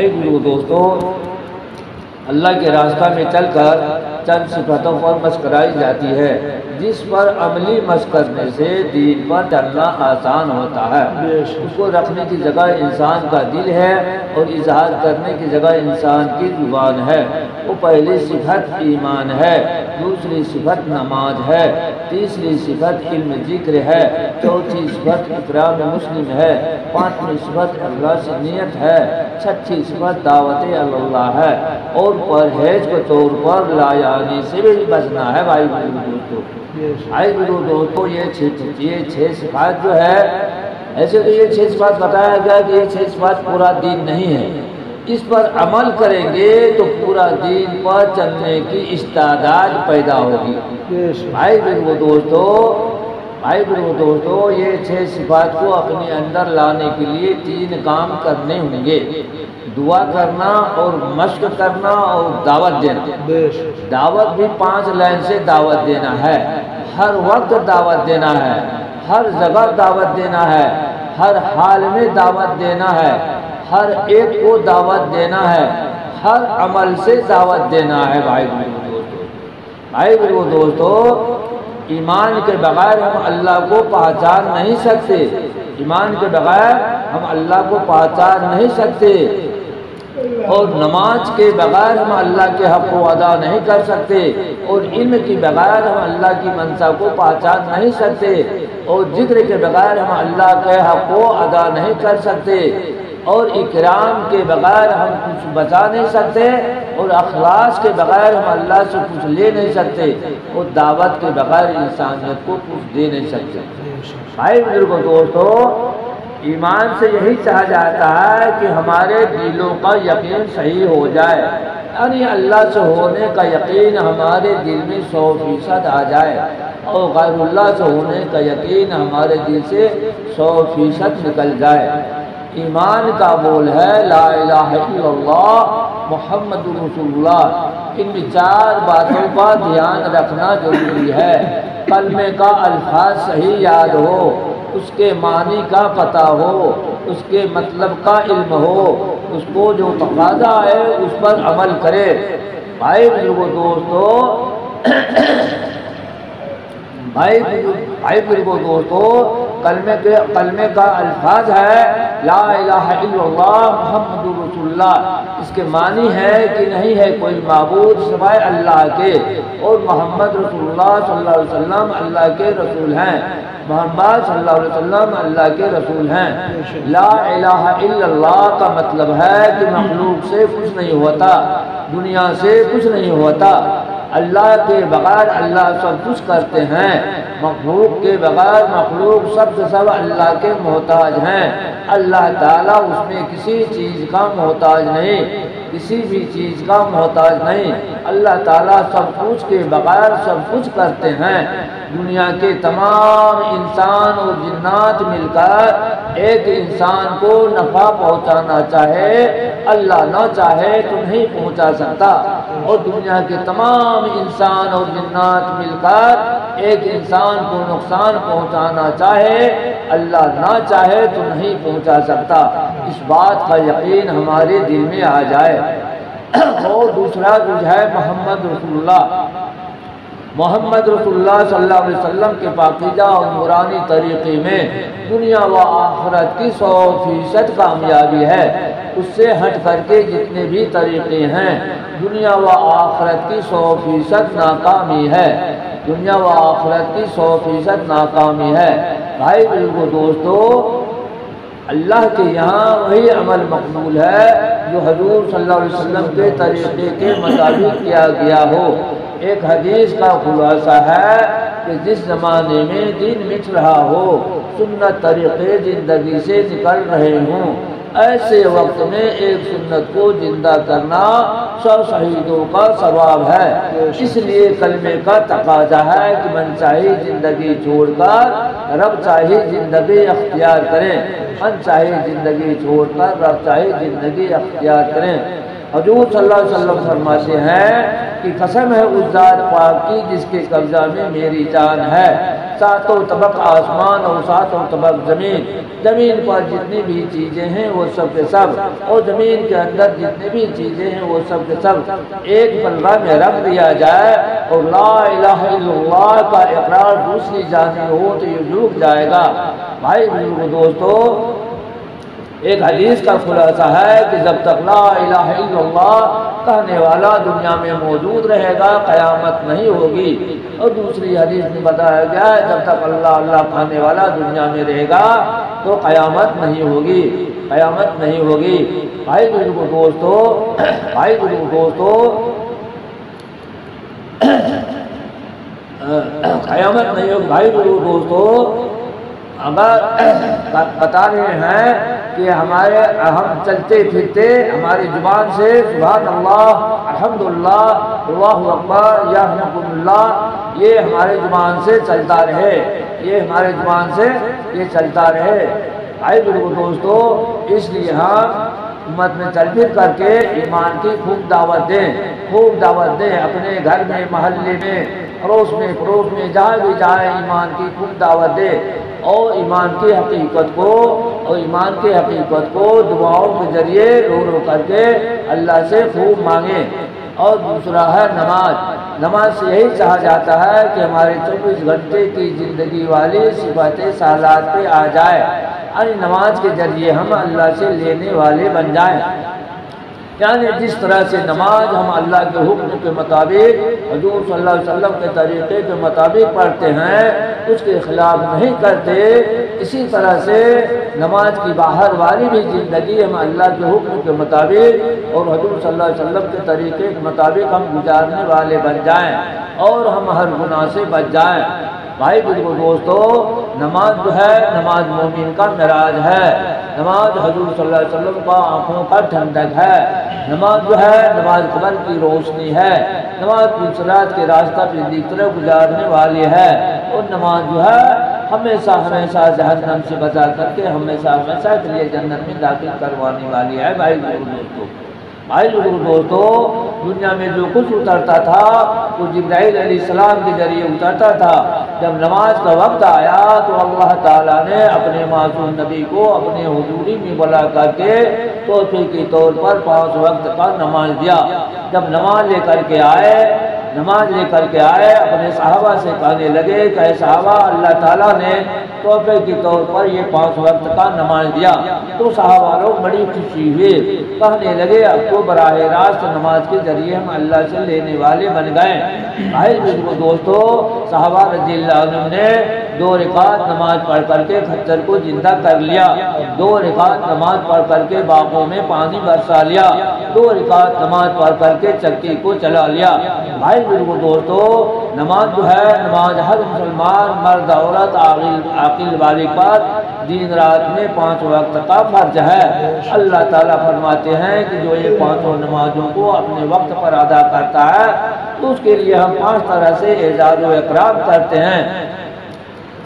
بھائی بزرگو دوستو، اللہ کے راستہ میں چل کر چند صفتوں پر مشق کرائی جاتی ہے جس پر عملی مشق کرنے سے دین پر چلنا آسان ہوتا ہے۔ اس کو رکھنے کی جگہ انسان کا دل ہے اور اظہار کرنے کی جگہ انسان کی زبان ہے۔ وہ پہلی صفت ایمان ہے، دوسری صفت نماز ہے، تیسری صفت علم ذکر ہے، چوتھی صفت اکرام مسلم ہے، پانچویں صفت اللہ سے نیت ہے، چھٹی صفت دعوت اللہ ہے، اور پرہیز کے طور پر لایانی سے بھی بچنا ہے۔ بھائی دوستو، یہ چھ صفات جو ہے، ایسے تو یہ چھ صفات بتایا گیا کہ یہ چھ صفات پورا دین نہیں ہے، اس پر عمل کریں گے تو پورا دین پر چلنے کی استعداد پیدا ہوگی۔ بھائی دوستو، یہ چھ صفات کو اپنے اندر لانے کے لیے تین کام کرنے ہوں گے: دعا کرنا اور مشق کرنا اور دعوت دینا۔ دعوت بھی 5 لائن سے دعوت دینا ہے، ہر وقت دعوت دینا ہے، ہر جگہ دعوت دینا ہے، ہر حال میں دعوت دینا ہے، ہر ایک کو دعوت دینا ہے، ہر عمل سے دعوت دینا ہے۔ بھائی دوستو، ایمان کے بغیر ہم اللہ کو پہچان نہیں سکتے، ایمان کے بغیر ہم اللہ کو پہچان نہیں سکتے، اور نماز کے بغیر ہم اللہ کے حق کو ادا نہیں کر سکتے، اور علم کے بغیر ہم اللہ کی منشا کو پہچان نہیں سکتے، اور ذکر کے بغیر ہم اللہ کے حق کو ادا نہیں کر سکتے، اور اکرام کے بغیر ہم کچھ بچا نہیں سکتے، اور اخلاص کے بغیر ہم اللہ سے کچھ لے نہیں سکتے، اور دعوت کے بغیر انسانیت کو کچھ دے نہیں سکتے۔ بھائی بزرگو دوستو، ایمان سے یہی چاہا جاتا ہے کہ ہمارے دلوں کا یقین صحیح ہو جائے، یعنی اللہ سے ہونے کا یقین ہمارے دل میں 100% آ جائے، اور غیر اللہ سے ہونے کا یقین ہمارے دل سے 100% نکل جائے۔ ایمان کا بول ہے لا الہ الا اللہ محمد رسول اللہ۔ ان 4 باتوں کا دھیان رکھنا ضروری ہے۔ کلمے کا الفاظ صحیح یاد ہو، اس کے معنی کا پتہ ہو، اس کے مطلب کا علم ہو، اس کو جو تقاضا ہے اس پر عمل کرے۔ بھائی بزرگو دوستو، کلمے کا الفاظ ہے لا الہ الا اللہ محمد رسول اللہ۔ اس کے معنی ہے کہ نہیں ہے کوئی معبود سوائے اللہ کے، اور محمد رسول اللہ صلی اللہ علیہ وسلم اللہ کے رسول ہیں، محمد صلی اللہ علیہ وسلم اللہ کے رسول ہیں۔ لا الہ الا اللہ کا مطلب ہے کہ مخلوق سے کچھ نہیں ہوتا، دنیا سے کچھ نہیں ہوتا، اللہ کے بغیر اللہ سب کچھ کرتے ہیں، مخلوق کے بغیر مخلوق سب سے سب اللہ کے محتاج ہیں۔ اللہ تعالیٰ اس میں کسی چیز کا محتاج نہیں، کسی بھی چیز کا محتاج نہیں۔ اللہ تعالیٰ سب کچھ کے بغیر سب کچھ کرتے ہیں۔ دنیا کے تمام انسان اور جنات مل کر ایک انسان کو نفع پہنچانا چاہے، اللہ نہ چاہے تو نہیں پہنچا سکتا، اور دنیا کے تمام انسان اور جنات مل کر ایک انسان کو نقصان پہنچانا چاہے، اللہ نہ چاہے تو نہیں پہنچا سکتا۔ اس بات کا یقین ہمارے دل میں آ جائے۔ اور دوسرا جو ہے محمد رسول اللہ، محمد رسول اللہ صلی اللہ علیہ وسلم کے پاکیزہ اور نورانی طریقے میں دنیا و آخرت کی 100% کامیابی ہے۔ اس سے ہٹ کر کے جتنے بھی طریقے ہیں دنیا و آخرت کی 100% ناکامی ہے، دنیا و آخرت کی 100% ناکامی ہے۔ بھائی بزرگو دوستو، اللہ کے یہاں وہی عمل مقبول ہے جو حضور صلی اللہ علیہ وسلم کے طریقے کے مطابق کیا گیا ہو۔ ایک حدیث کا خلاصہ ہے کہ جس زمانے میں دین مٹ رہا ہو، سنت طریقے زندگی سے نکل رہے ہوں، ایسے وقت میں ایک سنت کو زندہ کرنا 100 شہیدوں کا ثواب ہے۔ اس لیے کلمے کا تقاضا ہے کہ من چاہی زندگی چھوڑ کر رب چاہی زندگی اختیار کریں، من چاہی زندگی چھوڑ کر رب چاہی زندگی اختیار کریں۔ حضور صلی اللہ علیہ وسلم فرماتے ہیں کہ قسم ہے اس ذات پاک کی جس کے قبضہ میں میری جان ہے، ساتوں طبق آسمان اور ساتوں طبق زمین، زمین پر جتنی بھی چیزیں ہیں وہ سب کے سب، اور زمین کے اندر جتنی بھی چیزیں ہیں وہ سب کے سب ایک پلڑا میں رکھ دیا جائے اور لا الہ الا اللہ کا اقرار دوسری جانب ہو تو یہ ڈوب جائے گا۔ بھائی بزرگو دوستو، ایک حدیث کا خلاصہ ہے کہ جب تک لا الہ الا اللہ کہنے والا دنیا میں موجود رہے گا قیامت نہیں ہوگی، اور دوسری حدیث میں بتایا گیا ہے جب تک اللہ اللہ کہنے والا دنیا میں رہے گا تو قیامت نہیں ہوگی، قیامت نہیں ہوگی۔ بھائی بزرگو دوستو، بھائی بزرگو دوستو، قیامت نہیں ہوگی۔ بھائی بزرگو دوستو، اگر بتا رہے ہیں کہ ہم چلتے پھرتے ہماری زبان سے سبحان اللہ، الحمدللہ، اللہ اکبر، یا رحمۃ اللہ، یہ ہمارے زبان سے چلتا رہے، یہ ہمارے زبان سے یہ چلتا رہے۔ بھائی بزرگو دوستو، اس لیے ہم امت میں چل پھر کر کے ایمان کی خوب دعوت دیں، خوب دعوت دیں، اپنے گھر میں، محلے میں، پڑوس میں جہاں بھی جائیں ایمان کی خوب دعوت دیں، اور ایمان کی حقیقت کو دعاؤں کے ذریعے رو کر کے اللہ سے خوب مانگیں۔ اور دوسرا ہے نماز۔ نماز سے یہی چاہا جاتا ہے کہ ہمارے 24 گھنٹے کی زندگی والی صفاتیں سالات پہ آ جائے، یعنی نماز کے ذریعے ہم اللہ سے لینے والے بن جائیں۔ یعنی جس طرح سے نماز ہم اللہ کے حکم کے مطابق، حضور صلی اللہ علیہ وسلم کے طریقے کے مطابق پڑھتے ہیں، اس کے خلاف نہیں کرتے، اسی طرح سے نماز کی باہر والی بھی زندگی ہم اللہ کے حکم کے مطابق اور حضور صلی اللہ علیہ وسلم کے طریقے کے مطابق ہم گزارنے والے بن جائیں اور ہم ہر گناہ سے بچ جائیں۔ بھائی بزرگو دوستو، نماز جو ہے، نماز مومن کا معراج ہے، نماز حضور صلی اللہ علیہ وسلم کا آنکھوں کا ٹھنڈک ہے، نماز جو ہے نماز قبر کی روشنی ہے، نماز صراط کے راستہ پہ دیکھ طرف گزارنے والی ہے، اور نماز جو ہے ہمیشہ ہمیشہ جہنم سے بچا کر کے ہمیشہ ہمیشہ کے لیے جنت میں داخل کروانے والی ہے۔ بھائی دوستو، بھائی دوستو، دنیا میں جو کچھ اترتا تھا وہ جبرائیل علیہ السلام کے ذریعے اترتا تھا۔ جب نماز کا وقت آیا تو اللہ تعالیٰ نے اپنے معصوم نبی کو اپنے حضوری میں بلا کر کے تحفے کے طور پر 5 وقت کا نماز دیا۔ جب نماز لے کر کے آئے اپنے صحابہ سے کہنے لگے کہ اے صحابہ، اللہ تعالیٰ نے تحفے کے طور پر یہ 5 وقت کا نماز دیا۔ تو صحابہ لوگ بڑی خوشی ہوئے، کہنے لگے اب تو براہ راست نماز کے ذریعے ہم اللہ سے لینے والے بن گئے۔ بھائی بزرگو دوستو، صحابہ رضی اللہ عنہ نے 2 رکعت نماز پڑھ کر کے خچر کو زندہ کر لیا، 2 رکعت نماز پڑھ کر کے باغوں میں پانی برسا لیا، 2 رکعت نماز پڑھ کر کے چکی کو چلا لیا۔ بھائی بزرگو دوستو، نماز جو ہے، نماز ہر مسلمان مرد عورت عاقل بالغ پر دن رات میں 5 وقت کا فرض ہے۔ اللہ تعالیٰ فرماتے ہیں کہ جو یہ 5 نمازوں کو اپنے وقت پر ادا کرتا ہے تو اس کے لیے ہم 5 طرح سے اعزاز و اکرام کرتے ہیں۔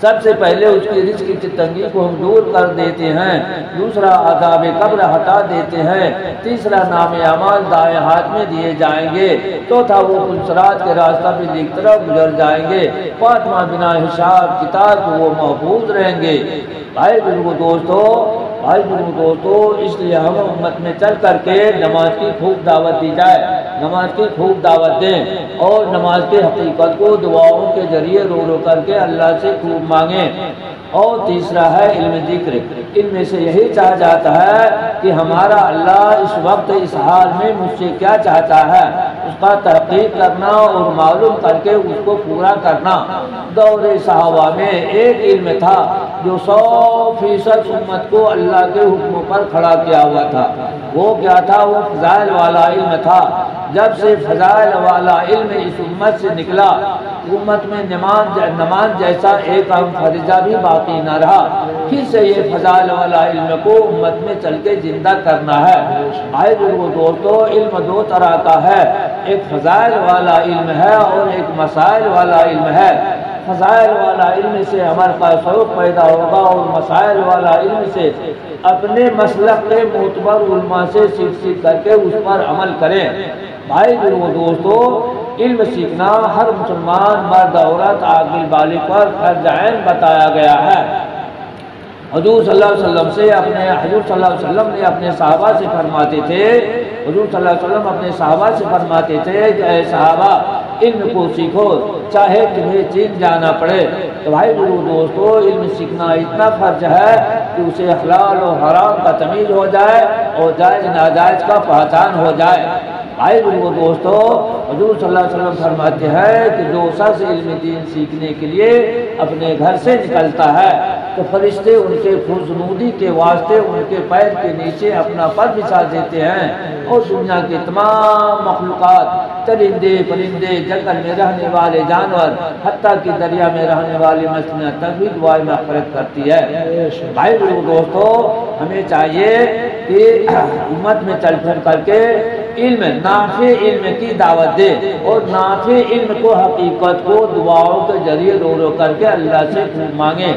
سب سے پہلے اس کی رزق کی تنگی کو ہم دور کر دیتے ہیں، دوسرا عذاب قبر ہٹا دیتے ہیں، تیسرا نام اعمال دائیں ہاتھ میں دیے جائیں گے، چوتھا وہ صراط کے راستہ بھی دیکھ طرف گزر جائیں گے، پانچواں بنا حساب کتاب وہ محفوظ رہیں گے۔ بھائی بزرگو دوستو، اس لیے ہم امت میں چل کر کے نماز کی خوب دعوت دی جائے، نماز کی خوب دعوت دیں اور نماز کی حقیقت کو دعاؤں کے ذریعے رو کر کے اللہ سے خوب مانگیں۔ اور تیسرا ہے علم ذکر۔ ان میں سے یہی چاہا جاتا ہے کہ ہمارا اللہ اس وقت اس حال میں مجھ سے کیا چاہتا ہے، اس کا تحقیق کرنا اور معلوم کر کے اس کو پورا کرنا۔ دور صحابہ میں ایک علم تھا جو 100% امت کو اللہ کے حکم پر کھڑا کیا ہوا تھا۔ وہ کیا تھا؟ وہ فضائل والا علم تھا۔ جب سے فضائل والا علم اس امت سے نکلا، امت میں نماز جیسا ایک اہم فریضہ بھی باقی نہ رہا۔ پھر سے یہ فضائل والا علم کو امت میں چل کے زندہ کرنا ہے۔ بھائی بزرگو دوستو، علم 2 طرح کا ہے، ایک فضائل والا علم ہے اور ایک مسائل والا علم ہے۔ فضائل والا علم سے عمل کا شوق پیدا ہوگا اور مسائل والا علم سے اپنے مسلک کے معتبر علماء سے سیکھ کر کے اس پر عمل کریں۔ بھائی بزرگو دوستو، علم سیکھنا ہر مسلمان مرد عورت عاقل بالغ پر فرض عین بتایا گیا ہے۔ حضور صلی اللہ علیہ وسلم سے حضور صلی اللہ علیہ وسلم نے اپنے صحابہ سے فرماتے تھے، حضور صلی اللہ علیہ وسلم اپنے صحابہ سے فرماتے تھے کہ اے صحابہ علم کو سیکھو چاہے تمہیں چین جانا پڑے۔ تو بھائی دوستو، علم سیکھنا اتنا فرض ہے کہ اسے حلال و حرام کا تمیز ہو جائے اور جائز ناجائز کا پہچان ہو جائے۔ بھائی دوستو، حضور صلی اللہ علیہ وسلم فرماتے ہیں کہ جو شخص علم دین سیکھنے کے لیے اپنے گھر سے نکلتا ہے تو فرشتے ان کے خوشنودی کے واسطے ان کے پیر کے نیچے اپنا پر بچھا دیتے ہیں، اور دنیا کے تمام مخلوقات، چرندے پرندے، جنگل میں رہنے والے جانور، حتیٰ کہ دریا میں رہنے والی مچھلیاں تک بھی دعائے مغفرت کرتی ہے۔ بھائی دوستو، ہمیں چاہیے کہ امت میں چل پھر کر کے علم، نافع علم کی دعوت دے، اور نافع علم کو، حقیقت کو دعاؤں کے ذریعے رو رو کر کے اللہ سے خوب مانگے۔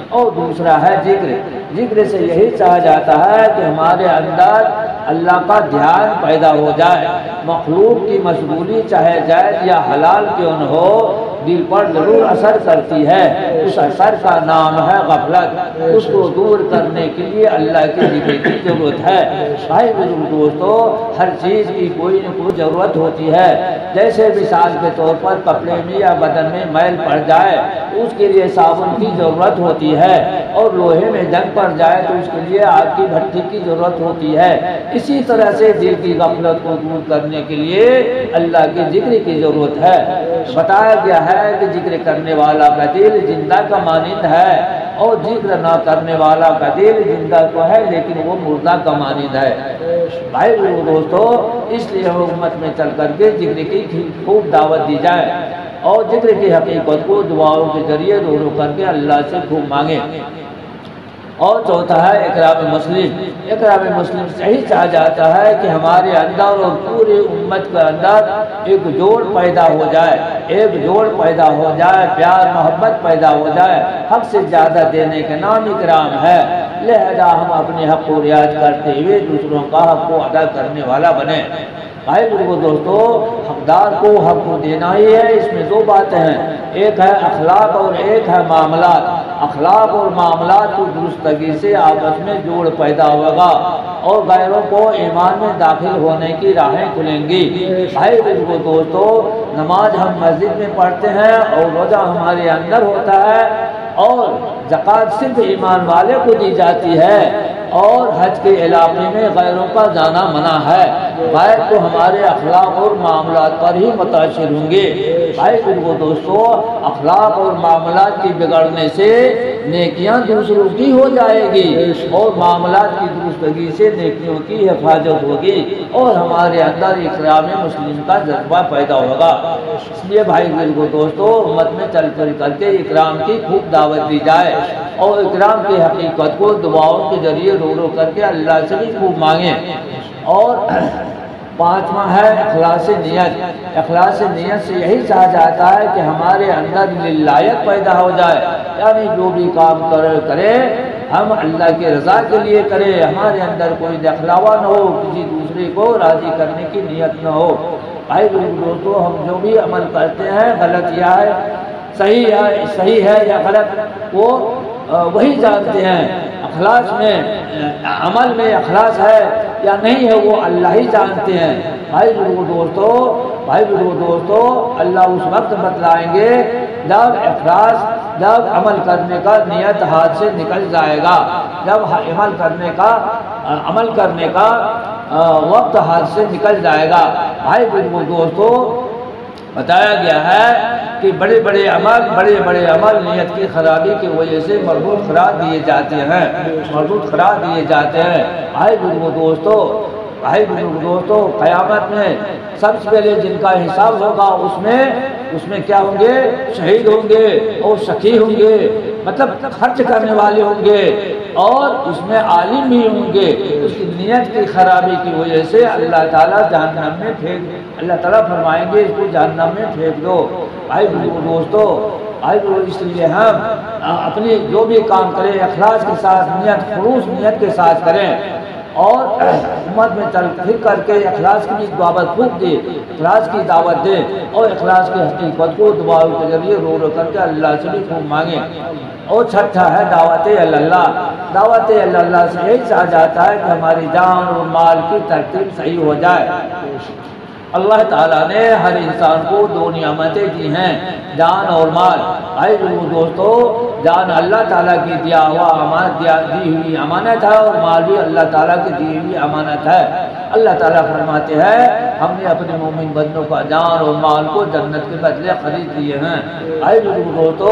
اور دوسرا ہے ذکر۔ ذکر سے یہی چاہا جاتا ہے کہ ہمارے اندر اللہ کا دھیان پیدا ہو جائے۔ مخلوق کی مشغولی چاہے جائز یا حلال کیوں نہ ہو، دل پر ضرور اثر کرتی ہے۔ اس اثر کا نام ہے غفلت۔ اس کو دور کرنے کے لیے اللہ کے ذکر کی ضرورت ہے۔ بھائی دوستو، ہر چیز کی کوئی نہ کوئی ضرورت ہوتی ہے۔ جیسے مثال کے طور پر کپڑے میں یا بدن میں میل پڑ جائے تو اس کے لیے صابن کی ضرورت ہوتی ہے، اور لوہے میں جنگ پڑ جائے تو اس کے لیے آگ کی بھٹی کی ضرورت ہوتی ہے۔ اسی طرح سے دل کی غفلت کو دور کرنے کے لیے اللہ کے ذکر کی ضرورت ہے۔ بتایا گیا ہے کہ ذکر کرنے والا کا دل زندہ کا مانند ہے، اور ذکر نہ کرنے والا کا دل زندہ تو ہے لیکن وہ مردہ کا مانند ہے۔ بھائی دوستو، اس لیے امت میں چل کر کے ذکر کی خوب دعوت دی جائے، اور ذکر کی حقیقت کو دعاؤں کے ذریعے رو رو کر کے اللہ سے خوب مانگیں۔ اور چوتھا ہے اکرام مسلم۔ اکرام مسلم سے ہی چاہا جاتا ہے کہ ہمارے اندر اور پورے امت کے اندر ایک جوڑ پیدا ہو جائے، ایک جوڑ پیدا ہو جائے، پیار محبت پیدا ہو جائے۔ حق سے زیادہ دینے کے نام اکرام ہے، لہذا ہم اپنے حق کو رعایت کرتے ہوئے دوسروں کا حق کو ادا کرنے والا بنیں۔ بھائی دوستو، حقدار کو حق کو دینا ہی ہے۔ اس میں دو باتیں ہیں، ایک ہے اخلاق اور ایک ہے معاملات۔ اخلاق اور معاملات کی درستگی سے آپس میں جوڑ پیدا ہوگا، اور غیروں کو ایمان میں داخل ہونے کی راہیں کھلیں گی۔ بھائی دوستو، نماز ہم مسجد میں پڑھتے ہیں، اور روزہ ہمارے اندر ہوتا ہے، اور زکوٰۃ صرف ایمان والے کو دی جاتی ہے، اور حج کے علاقے میں غیروں کا جانا منع ہے۔ غیر تو ہمارے اخلاق اور معاملات پر ہی متاثر ہوں گے۔ بھائی دوستو، اخلاق اور معاملات کی بگڑنے سے نیکیاں دوسروں کی ہو جائے گی، اور معاملات کی درستگی سے نیکیوں کی حفاظت ہوگی، اور ہمارے اندر اکرام مسلم کا جذبہ پیدا ہوگا۔ اس لیے بھائی دوستو، امت میں چل کر کے اکرام کی خوب دعوت دی جائے، اور اکرام کی حقیقت کو دعاؤں کے ذریعے رو رو کر کے اللہ سے بھی خوب مانگیں۔ اور پانچواں ہے اخلاص نیت۔ اخلاص نیت سے یہی چاہا جاتا ہے کہ ہمارے اندر للہیت پیدا ہو جائے، یعنی جو بھی کام کرے ہم اللہ کی رضا کے لیے کریں، ہمارے اندر کوئی دکھلاوا نہ ہو، کسی دوسرے کو راضی کرنے کی نیت نہ ہو۔ بھائی دوستو، ہم جو بھی عمل کرتے ہیں، غلط یا ہے صحیح ہے یا غلط، وہ وہی جانتے ہیں۔ اخلاص میں، عمل میں اخلاص ہے یا نہیں ہے، وہ اللہ ہی جانتے ہیں۔ بھائی دوستو، اللہ اس وقت بتلائیں گے جب عمل کرنے کا نیت ہاتھ سے نکل جائے گا، جب عمل کرنے کا وقت ہاتھ سے نکل جائے گا۔ بھائی دوستو، بتایا گیا ہے کہ بڑے بڑے عمل نیت کی خرابی کی وجہ سے مردود قرار دیے جاتے ہیں۔ بھائی دوستو، قیامت میں سب سے پہلے جن کا حساب ہوگا اس میں کیا ہوں گے؟ شہید ہوں گے، اور سخی ہوں گے، مطلب خرچ کرنے والے ہوں گے، اور اس میں عالم بھی ہوں گے۔ اس کی نیت کی خرابی کی وجہ سے اللہ تعالیٰ جہنم میں اللہ تعالیٰ فرمائیں گے اس کو جہنم میں پھینک دو۔ بھائی دوستو، اس لیے ہم اپنی جو بھی کام کریں اخلاص کے ساتھ، خلوص نیت کے ساتھ کریں، اور امت میں چل پھر کر کے اخلاص کی دعوت خود دے، اخلاص کی دعوت دے اور اخلاص کی حقیقت کو دعاؤں کے ذریعے رو رو کر کے اللہ سے بھی خوب مانگیں۔ اور چھٹا ہے دعوت اللہ۔ دعوت اللہ سے یہی چاہا جاتا ہے کہ ہماری جان اور مال کی ترتیب صحیح ہو جائے۔ اللہ تعالیٰ نے ہر انسان کو دو نعمتیں دی ہیں، جان اور مال۔ آئے دوستو، جان اللہ تعالیٰ کی دیا ہوا امانت، دی ہوئی امانت ہے، اور مال بھی اللہ تعالیٰ کی دی ہوئی امانت ہے۔ اللہ تعالیٰ فرماتے ہیں ہم نے اپنے مومن بندوں کا جان اور مال کو جنت کے بدلے خرید لیے ہیں۔ آئے دوستو،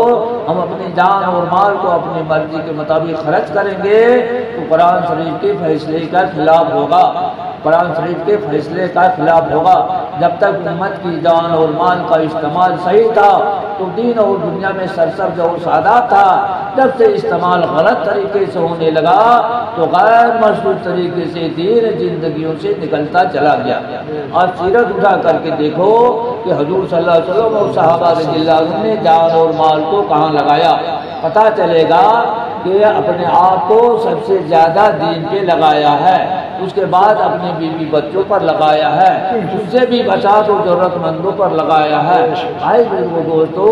ہم اپنی جان اور مال کو اپنی مرضی کے مطابق خرچ کریں گے تو قرآن شریف کے فیصلے کا خلاف ہوگا، قرآن شریف کے فیصلے کا خلاف ہوگا۔ جب تک امت کی جان اور مال کا استعمال صحیح تھا تو دین اور دنیا میں سرسبز اور سعادت تھا۔ جب سے استعمال غلط طریقے سے ہونے لگا تو غیر مشروع طریقے سے دین زندگیوں سے نکلتا چلا گیا۔ اور سیرت اٹھا کر کے دیکھو کہ حضور صلی اللہ علیہ وسلم اور صحابہ رضی اللہ عنہم نے جان اور مال کو کہاں لگایا۔ پتہ چلے گا کہ اپنے آپ کو سب سے زیادہ دین پہ لگایا ہے، اس کے بعد اپنے بیوی بچوں پر لگایا ہے، اس سے بھی بچا تو ضرورت مندوں پر لگایا ہے۔ آئے دوستو،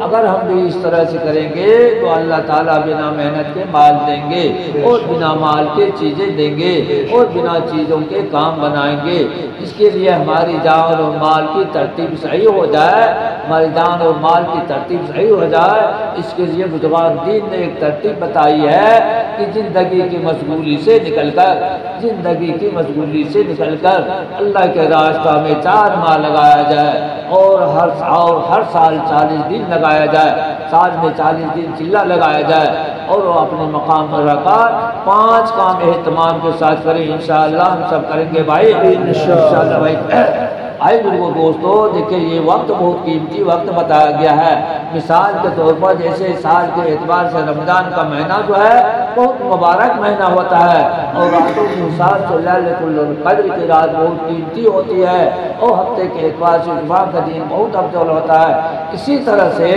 اگر ہم بھی اس طرح سے کریں گے تو اللہ تعالیٰ بنا محنت کے مال دیں گے اور بنا مال کے چیزیں دیں گے اور بنا چیزوں کے کام بنائیں گے۔ اس کے لیے ہماری جان اور مال کی ترتیب صحیح ہو جائے، ہماری جان اور مال کی ترتیب صحیح ہو جائے، اس کے لیے بزرگان دین نے ایک ترتیب بتائی ہے کہ زندگی کی مشغولی سے نکل کر اللہ کے راستہ میں 4 ماہ لگایا جائے اور ہر سال 40 دن لگایا جائے، سال میں 40 دن چلہ لگایا جائے اور وہ اپنے مقام پر رہ کر 5 کام اہتمام کے ساتھ کریں۔ انشاءاللہ ہم سب کریں گے بھائی، انشاءاللہ بھائی۔ آئے دوستو، دیکھیں یہ وقت بہت قیمتی وقت بتایا گیا ہے۔ مثال کے طور پر جیسے سال کے اعتبار سے رمضان کا مہینہ جو ہے بہت مبارک مہینہ ہوتا ہے، اور راتوں کے حساب سے لیلۃ القدر کی رات بہت قیمتی ہوتی ہے، اور ہفتے کے اعتبار سے جمعہ کا دن بہت افضل ہوتا ہے۔ اسی طرح سے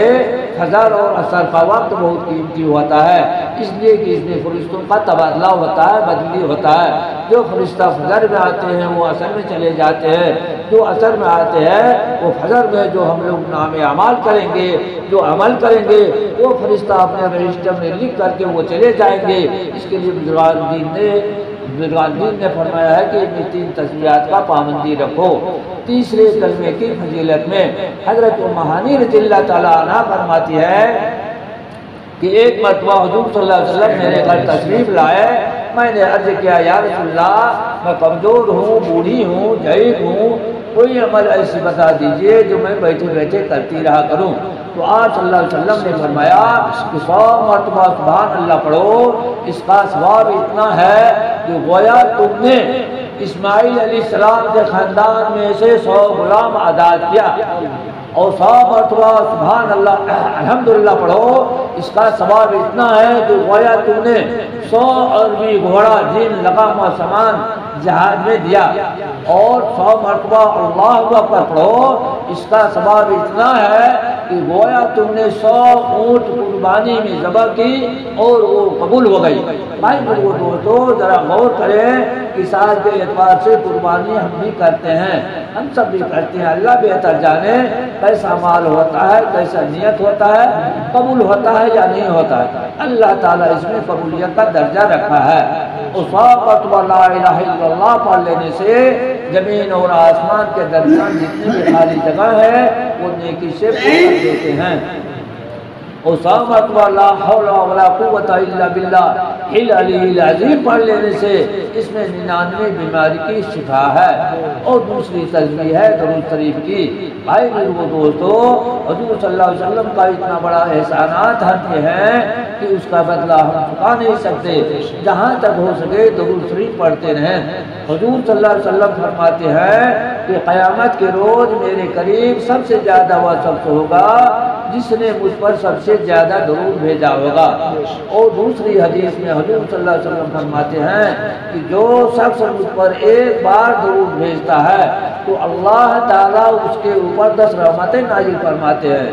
فجر اور عصر کا وقت بہت قیمتی ہوتا ہے، اس لیے کہ اس میں فرشتوں کا تبادلہ ہوتا ہے، بدلی ہوتا ہے۔ جو فرشتہ فجر میں آتے ہیں وہ عصر میں چلے جاتے ہیں، جو عصر میں آتے ہیں وہ فجر میں جو ہم لوگ نام اعمال کریں گے، جو عمل کریں گے، وہ فرشتہ اپنے رجسٹر میں لکھ کر کے وہ چلے جائیں گے۔ اس کے لیے بزرگان دین نے فرمایا ہے کہ ان 3 تسبیحات کا پابندی رکھو۔ تیسرے کلمے کی فضیلت میں حضرت مہانی رضی اللہ تعالیٰ عنہ فرماتی ہے کہ ایک مرتبہ حضور صلی اللہ علیہ وسلم میرے گھر تشریف لائے، میں نے عرض کیا یا رسول اللہ میں کمزور ہوں، بوڑھی ہوں، ضعیف ہوں، کوئی عمل ایسی بتا دیجئے جو میں بیٹھے بیٹھے کرتی رہا کروں۔ تو آپ صلی اللہ علیہ وسلم نے فرمایا کہ 100 مرتبہ سبحان اللہ پڑھو، اس کا ثواب اتنا ہے کہ گویا تم نے اسماعیل علیہ السلام کے خاندان میں سے 100 غلام آزاد کیا، اور 100 مرتبہ سبحان اللہ الحمدللہ پڑھو، اس کا ثواب اتنا ہے کہ گویا تم نے 100 عربی گھوڑا جن لگاما سامان جہاد میں دیا، اور 100 مرتبہ اللہ اکبر پڑھو، اس کا ثواب اتنا ہے کہ گویا تم نے 100 اونٹ قربانی میں ذبح کی اور وہ قبول ہو گئی۔ بھائی دوستو ذرا غور کریں کہ سال کے اعتبار سے قربانی ہم بھی کرتے ہیں، ہم سب بھی کرتے ہیں، اللہ بہتر جانے کیسا مال ہوتا ہے، کیسا نیت ہوتا ہے، قبول ہوتا ہے یا نہیں ہوتا ہے۔ اللہ تعالیٰ اس میں قبولیت کا درجہ رکھا ہے، اور 100 مرتبہ لا الہ الا اللہ پڑھ لینے سے زمین اور آسمان کے درمیان جتنی بھی خالی جگہ ہے وہ نیکی سے پورا دیتے ہیں، اور 100 مرتبہ لا حول ولا قوت الا باللہ العلی العظیم پڑھ لینے سے اس میں 99 بیماری کی شفا ہے۔ اور دوسری تسبیح ہے درود شریف کی۔ بھائی میرے دوستو، حضور صلی اللہ علیہ وسلم کا اتنا بڑا احسانات ہم پہ ہیں کہ اس کا بدلہ ہم چکا نہیں سکتے، جہاں تک ہو سکے درود شریف پڑھتے رہیں۔ حضور صلی اللہ علیہ وسلم فرماتے ہیں کہ قیامت کے روز میرے قریب سب سے زیادہ وہ شخص ہوگا جس نے مجھ پر سب سے زیادہ درود بھیجا ہوگا۔ اور دوسری حدیث میں حضور صلی اللہ علیہ وسلم فرماتے ہیں کہ جو شخص مجھ پر ایک بار درود بھیجتا ہے تو اللہ تعالیٰ اس کے اوپر 10 رحمتیں نازل فرماتے ہیں۔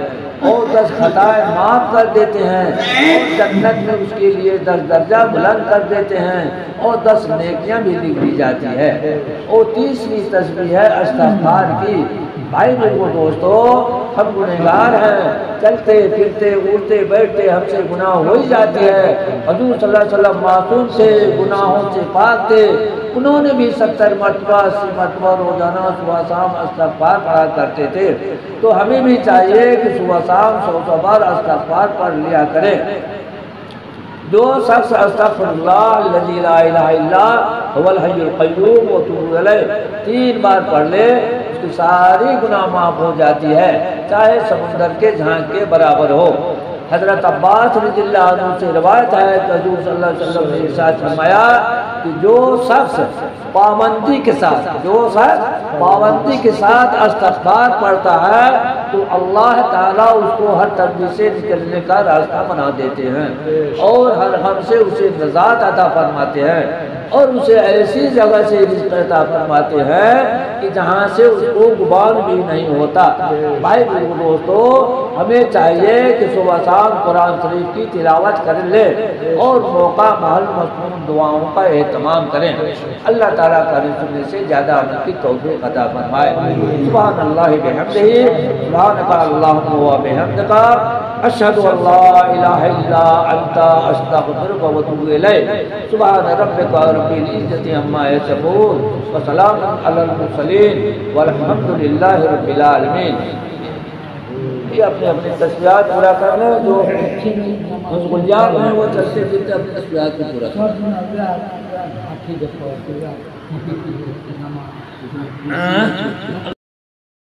اور 10 خطائیں معاف کر دیتے ہیں اور جنت میں اس کے لیے 10 درجہ بلند کر دیتے ہیں اور 10 نیکیاں بھی لکھ دی جاتی ہے۔ اور تیسری تسبیح ہے استغفار کی۔ بھائی میرے دوستو، ہم گنہگار ہیں، چلتے پھرتے اٹھتے بیٹھتے ہم سے گناہ ہو ہی جاتی ہے۔ حضور صلی اللہ علیہ وسلم معصوم سے گناہوں سے پاک تھے، انہوں نے بھی 70 مرتبہ 80 مرتبہ روزانہ صبح شام استغفار پڑھا کرتے تھے۔ تو ہمیں بھی چاہیے کہ صبح شام 100 بار استغفار پڑھ لیا کریں۔ جو شخص استغفر اللہ الذی لا الہ الا هو الحی القیوم واتوب الیہ 3 بار پڑھ لے، اس کی ساری گناہ معاف ہو جاتی ہے، چاہے سمندر کے جھانک کے برابر ہو۔ حضرت عباس رضی اللہ عنہ سے روایت ہے کہ حضور صلی اللہ علیہ وسلم نے ارشاد فرمایا کہ جو شخص پابندی کے ساتھ استغفار پڑھتا ہے تو اللہ تعالیٰ اس کو ہر تنگی سے نکلنے کا راستہ بنا دیتے ہیں اور ہر غم سے اسے نجات عطا فرماتے ہیں اور اسے ایسی جگہ سے رزق عطا فرماتے ہیں کہ جہاں سے اس کو غبار بھی نہیں ہوتا۔ بھائی دوستو، ہمیں چاہیے کہ صبح شام قرآن شریف کی تلاوت کر لے اور موقع محل مضمون دعاؤں کا اہتمام کریں۔ اللہ تعالیٰ کا رسول سے زیادہ عمل کی توفیق عطا فرمائے۔ سبحان اللہ بحمدہ، سبحانک اللہم و بحمدک، اشہد ان لا الہ الا انت، استغفرک و اتوب الیک۔ سبحان ربک رب العزت عما یصفون وسلام علی المرسلین والحمد للہ رب العالمین۔ یہ اپنے تسبیحات پورا کرنا، جو مشغولیات ہیں وہ چلتے پھرتے اپنے تسبیحات کو پورا کرنا۔